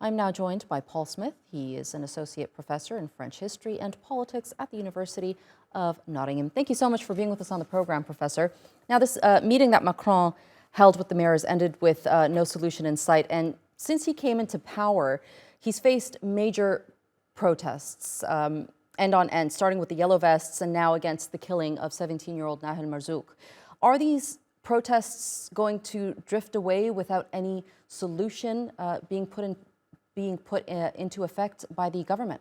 I'm now joined by Paul Smith. He is an associate professor in French history and politics at the University of Nottingham. Thank you so much for being with us on the program, Professor. Now, this meeting that Macron held with the mayors ended with no solution in sight. And since he came into power, he's faced major protests, end on end, starting with the yellow vests and now against the killing of 17-year-old Nahel Merzouk. Are these protests going to drift away without any solution being put into effect by the government?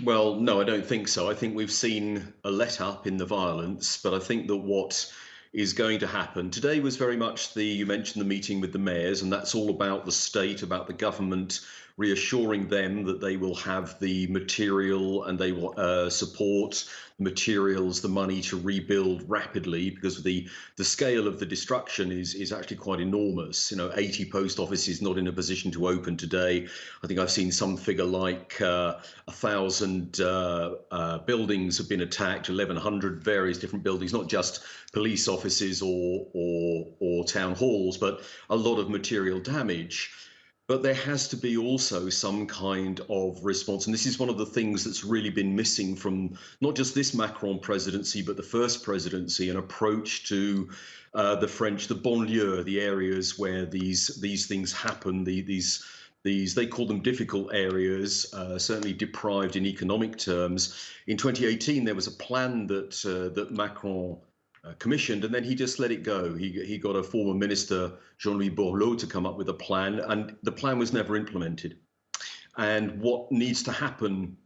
Well, no, I don't think so. I think we've seen a let-up in the violence, but I think that what is going to happen today was very much you mentioned the meeting with the mayors, and that's all about the state, about the government, reassuring them that they will have the material and they will support the materials, the money to rebuild rapidly, because the scale of the destruction is actually quite enormous. 80 post offices not in a position to open today. I think I've seen some figure like 1,000 buildings have been attacked, 1,100 various different buildings, not just police offices or town halls, but a lot of material damage. But there has to be also some kind of response. And this is one of the things that's really been missing from not just this Macron presidency, but the first presidency, an approach to the French, the banlieue, the areas where these things happen, these they call them difficult areas, certainly deprived in economic terms. In 2018, there was a plan that Macron commissioned, and then he just let it go. He got a former minister, Jean-Louis Borloo, to come up with a plan, and the plan was never implemented. And what needs to happen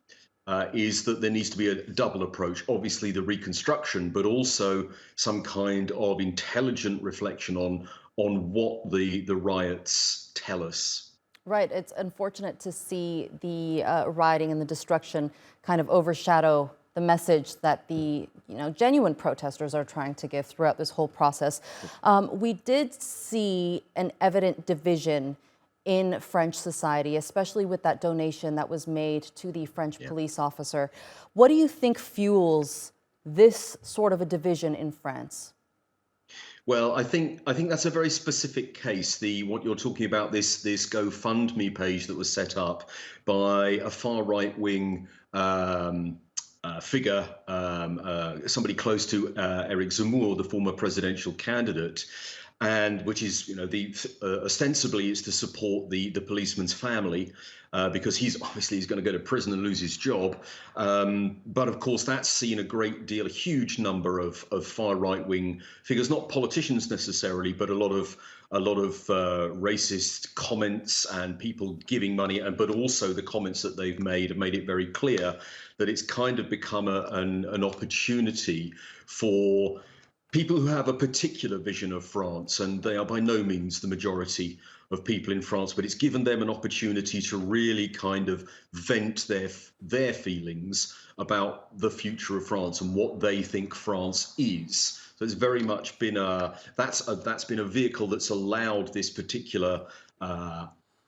is that there needs to be a double approach. Obviously, the reconstruction, but also some kind of intelligent reflection on what the riots tell us. Right. It's unfortunate to see the rioting and the destruction kind of overshadow the message that the genuine protesters are trying to give throughout this whole process. We did see an evident division in French society, especially with that donation that was made to the French police officer. What do you think fuels this sort of a division in France? Well, I think that's a very specific case. What you're talking about, this GoFundMe page that was set up by a far right wing figure, somebody close to Eric Zemmour, the former presidential candidate, and which is, ostensibly is to support the policeman's family, because he's going to go to prison and lose his job. But of course, that's seen a huge number of far right wing figures, not politicians necessarily, but a lot of racist comments and people giving money, but also the comments that they've made have made it very clear that it's kind of become an opportunity for people who have a particular vision of France, and they are by no means the majority of people in France, but it's given them an opportunity to really kind of vent their feelings about the future of France and what they think France is. So it's very much been that's been a vehicle that's allowed this particular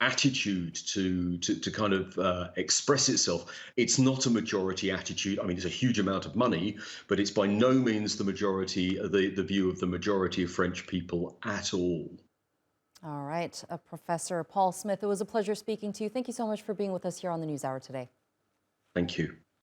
attitude to kind of express itself. It's not a majority attitude. I mean, it's a huge amount of money, but it's by no means the majority, the view of the majority of French people at all. All right, Professor Paul Smith, it was a pleasure speaking to you. Thank you so much for being with us here on the NewsHour today. Thank you.